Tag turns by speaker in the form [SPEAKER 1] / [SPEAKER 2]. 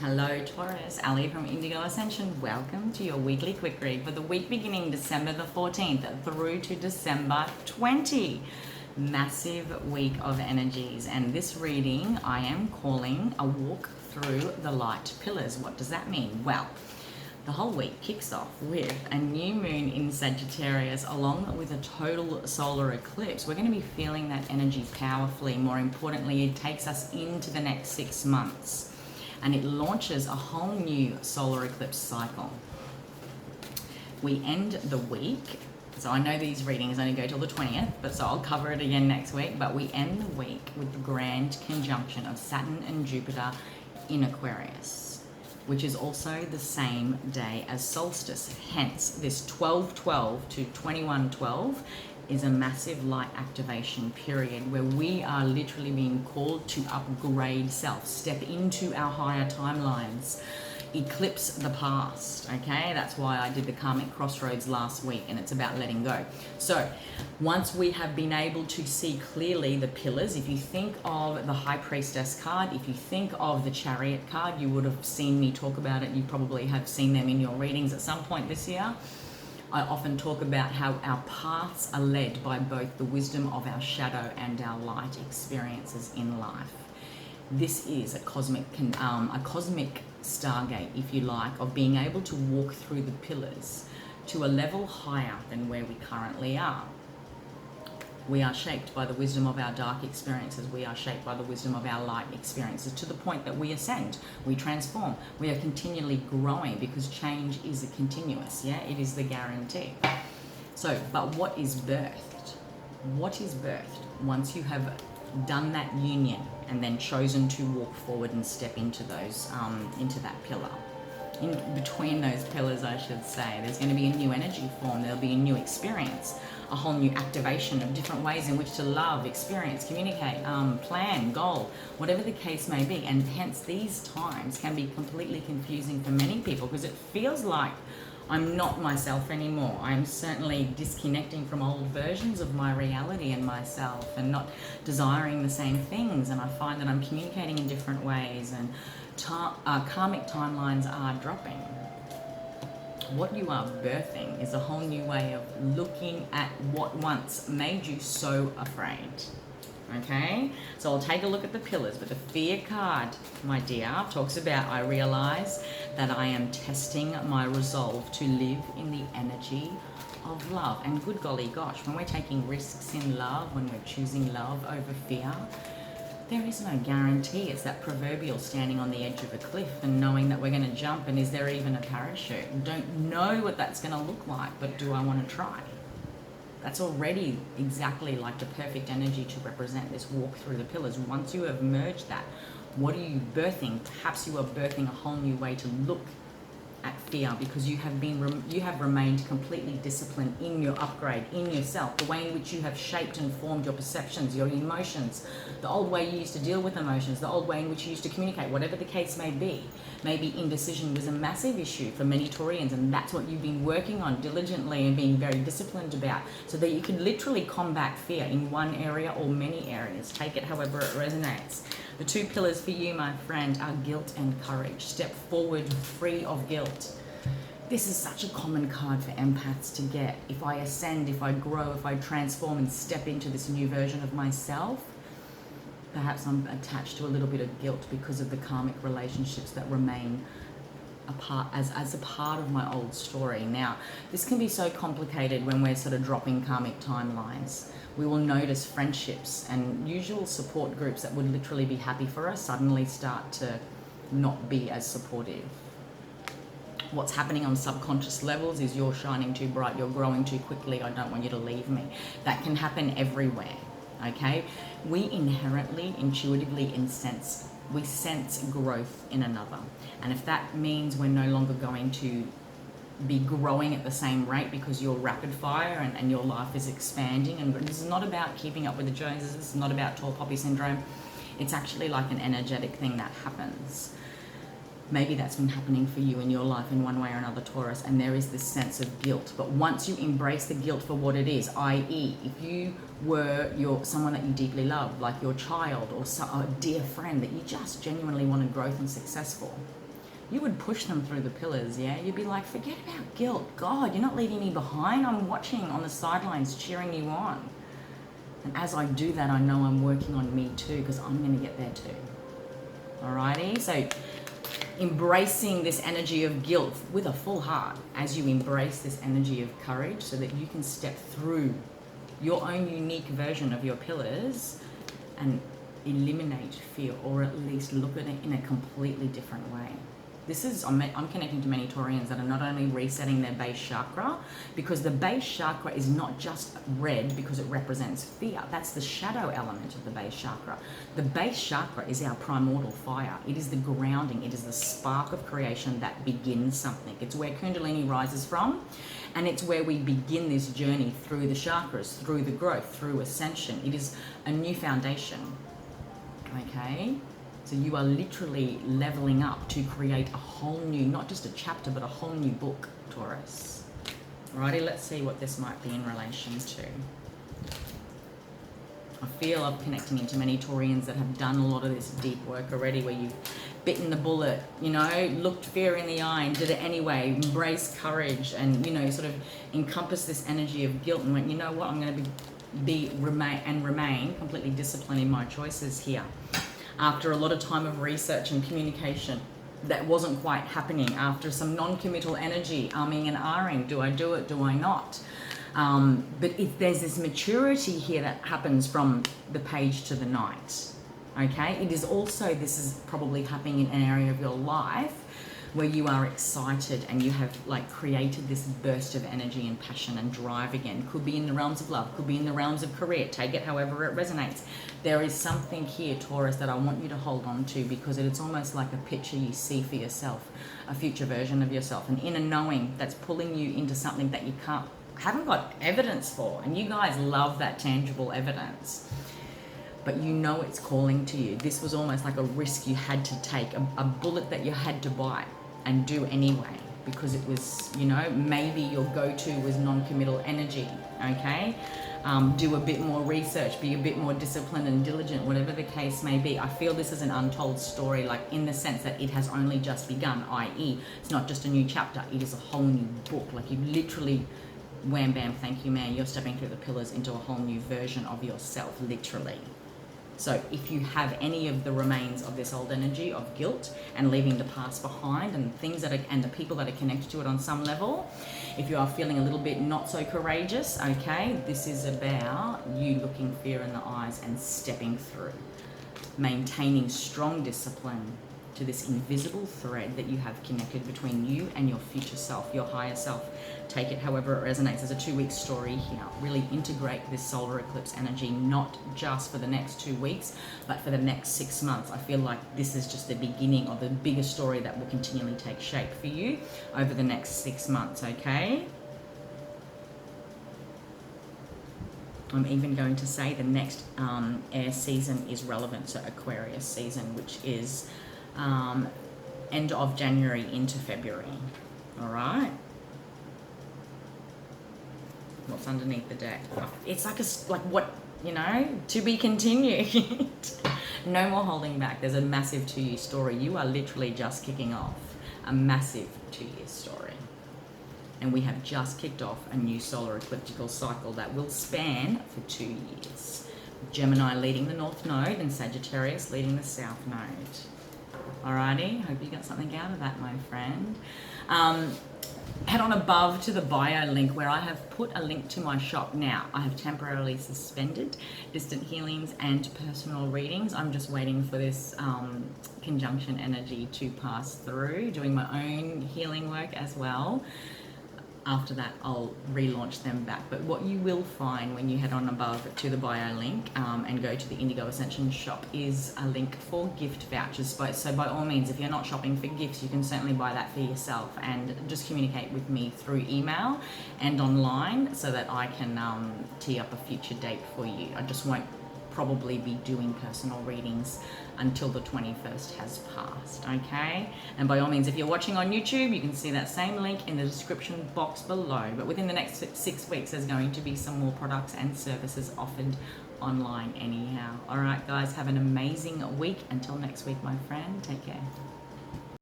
[SPEAKER 1] Hello Taurus, Ali from Indigo Ascension. Welcome to your weekly quick read for the week beginning December the 14th through to December 20. Massive week of energies, and this reading I am calling a walk through the light pillars. What does that mean? Well, the whole week kicks off with a new moon in Sagittarius along with a total solar eclipse. We're going to be feeling that energy powerfully. More importantly, it takes us into the next 6 months and it launches a whole new solar eclipse cycle. We end the week, so I know these readings only go till the 20th, but so I'll cover it again next week, but we end the week with the grand conjunction of Saturn and Jupiter in Aquarius, which is also the same day as solstice. Hence, this 12/12 to 21/12 is a massive light activation period where we are literally being called to upgrade self, step into our higher timelines, eclipse the past. Okay, that's why I did the karmic crossroads last week, and it's about letting go. So once we have been able to see clearly the pillars, if you think of the High Priestess card, if you think of the Chariot card, you would have seen me talk about it. You probably have seen them in your readings at some point this year. I often talk about how our paths are led by both the wisdom of our shadow and our light experiences in life. This is a cosmic stargate, if you like, of being able to walk through the pillars to a level higher than where we currently are. We are shaped by the wisdom of our dark experiences. We are shaped by the wisdom of our light experiences to the point that we ascend, we transform. We are continually growing because change is a continuous, yeah? It is the guarantee. So, but what is birthed? What is birthed once you have done that union and then chosen to walk forward and step into those, into that pillar? In between those pillars, I should say, there's going to be a new energy form. There'll be a new experience, a whole new activation of different ways in which to love, experience, communicate, plan, goal, whatever the case may be. And hence these times can be completely confusing for many people because it feels like I'm not myself anymore. I'm certainly disconnecting from old versions of my reality and myself and not desiring the same things. And I find that I'm communicating in different ways, and karmic timelines are dropping. What you are birthing is a whole new way of looking at what once made you so afraid. Okay, so I'll take a look at the pillars, but the fear card, my dear, talks about I realize that I am testing my resolve to live in the energy of love. And good golly gosh, when we're taking risks in love, when we're choosing love over fear, there is no guarantee. It's that proverbial standing on the edge of a cliff and knowing that we're going to jump, and is there even a parachute? Don't know what that's going to look like, but do I want to try? That's already exactly like the perfect energy to represent this walk through the pillars. Once you have merged that, what are you birthing? Perhaps you are birthing a whole new way to look at fear because you have remained completely disciplined in your upgrade, in yourself, the way in which you have shaped and formed your perceptions, your emotions, the old way you used to deal with emotions, the old way in which you used to communicate, whatever the case may be. Maybe indecision was a massive issue for many Taurians, and that's what you've been working on diligently and being very disciplined about, so that you can literally combat fear in one area or many areas. Take it however it resonates. The two pillars for you, my friend, are guilt and courage. Step forward free of guilt. This is such a common card for empaths to get. If I ascend, if I grow, if I transform and step into this new version of myself, perhaps I'm attached to a little bit of guilt because of the karmic relationships that remain as a part of my old story. Now, this can be so complicated when we're sort of dropping karmic timelines. We will notice friendships and usual support groups that would literally be happy for us suddenly start to not be as supportive. What's happening on subconscious levels is you're shining too bright, you're growing too quickly, I don't want you to leave me. That can happen everywhere, okay? We inherently, intuitively sense growth in another. And if that means we're no longer going to be growing at the same rate because you're rapid fire and your life is expanding, and this is not about keeping up with the Joneses, this is not about tall poppy syndrome, it's actually like an energetic thing that happens. Maybe that's been happening for you in your life in one way or another, Taurus, and there is this sense of guilt. But once you embrace the guilt for what it is, i.e. if you were someone that you deeply love, like your child or a dear friend that you just genuinely wanted growth and success for, you would push them through the pillars, yeah? You'd be like, forget about guilt. God, you're not leaving me behind. I'm watching on the sidelines, cheering you on. And as I do that, I know I'm working on me too, because I'm going to get there too. Alrighty? So embracing this energy of guilt with a full heart as you embrace this energy of courage so that you can step through your own unique version of your pillars and eliminate fear, or at least look at it in a completely different way. This is, I'm connecting to many Taurians that are not only resetting their base chakra, because the base chakra is not just red because it represents fear. That's the shadow element of the base chakra. The base chakra is our primordial fire. It is the grounding. It is the spark of creation that begins something. It's where Kundalini rises from, and it's where we begin this journey through the chakras, through the growth, through ascension. It is a new foundation. Okay? So you are literally leveling up to create a whole new, not just a chapter, but a whole new book, Taurus. Alrighty, let's see what this might be in relation to. I feel I'm connecting into many Taurians that have done a lot of this deep work already, where you've bitten the bullet, you know, looked fear in the eye and did it anyway, embraced courage, and, you know, sort of encompassed this energy of guilt and went, you know what, I'm going to remain completely disciplined in my choices here. After a lot of time of research and communication that wasn't quite happening, after some non-committal energy, umming and ahhing, do I do it, do I not? But if there's this maturity here that happens from the page to the night, okay? It is also, this is probably happening in an area of your life where you are excited and you have like created this burst of energy and passion and drive again. Could be in the realms of love, could be in the realms of career. Take it however it resonates. There is something here, Taurus, that I want you to hold on to, because it's almost like a picture you see for yourself, a future version of yourself, an inner knowing that's pulling you into something that you haven't got evidence for. And you guys love that tangible evidence. But you know it's calling to you. This was almost like a risk you had to take, a bullet that you had to bite and do anyway, because it was, you know, maybe your go-to was non-committal energy, okay? Do a bit more research, be a bit more disciplined and diligent, whatever the case may be. I feel this is an untold story, like in the sense that it has only just begun, i.e. it's not just a new chapter, it is a whole new book. Like you literally, wham bam, thank you man, you're stepping through the pillars into a whole new version of yourself, literally. So if you have any of the remains of this old energy of guilt and leaving the past behind, and things that are, and the people that are connected to it on some level, if you are feeling a little bit not so courageous, okay, this is about you looking fear in the eyes and stepping through, maintaining strong discipline to this invisible thread that you have connected between you and your future self, your higher self. Take it however it resonates. There's a 2-week story here. Really integrate this solar eclipse energy, not just for the next 2 weeks, but for the next 6 months. I feel like this is just the beginning of the bigger story that will continually take shape for you over the next 6 months, okay? I'm even going to say the next air season is relevant, so Aquarius season, which is end of January into February. All right. What's underneath the deck? It's like what, you know, to be continued. No more holding back. There's a massive 2-year story. You are literally just kicking off a massive 2-year story. And we have just kicked off a new solar ecliptical cycle that will span for 2 years. Gemini leading the North Node and Sagittarius leading the South Node. Alrighty, hope you got something out of that, my friend. Head on above to the bio link where I have put a link to my shop now. I have temporarily suspended distant healings and personal readings. I'm just waiting for this conjunction energy to pass through, doing my own healing work as well. After that, I'll relaunch them back. But what you will find when you head on above to the bio link and go to the Indigo Ascension shop is a link for gift vouchers. So by all means, if you're not shopping for gifts, you can certainly buy that for yourself, and just communicate with me through email and online so that I can tee up a future date for you. I just won't probably be doing personal readings until the 21st has passed, okay? And by all means, if you're watching on YouTube, you can see that same link in the description box below. But within the next 6 weeks, there's going to be some more products and services offered online anyhow. All right, guys, have an amazing week. Until next week, my friend, take care.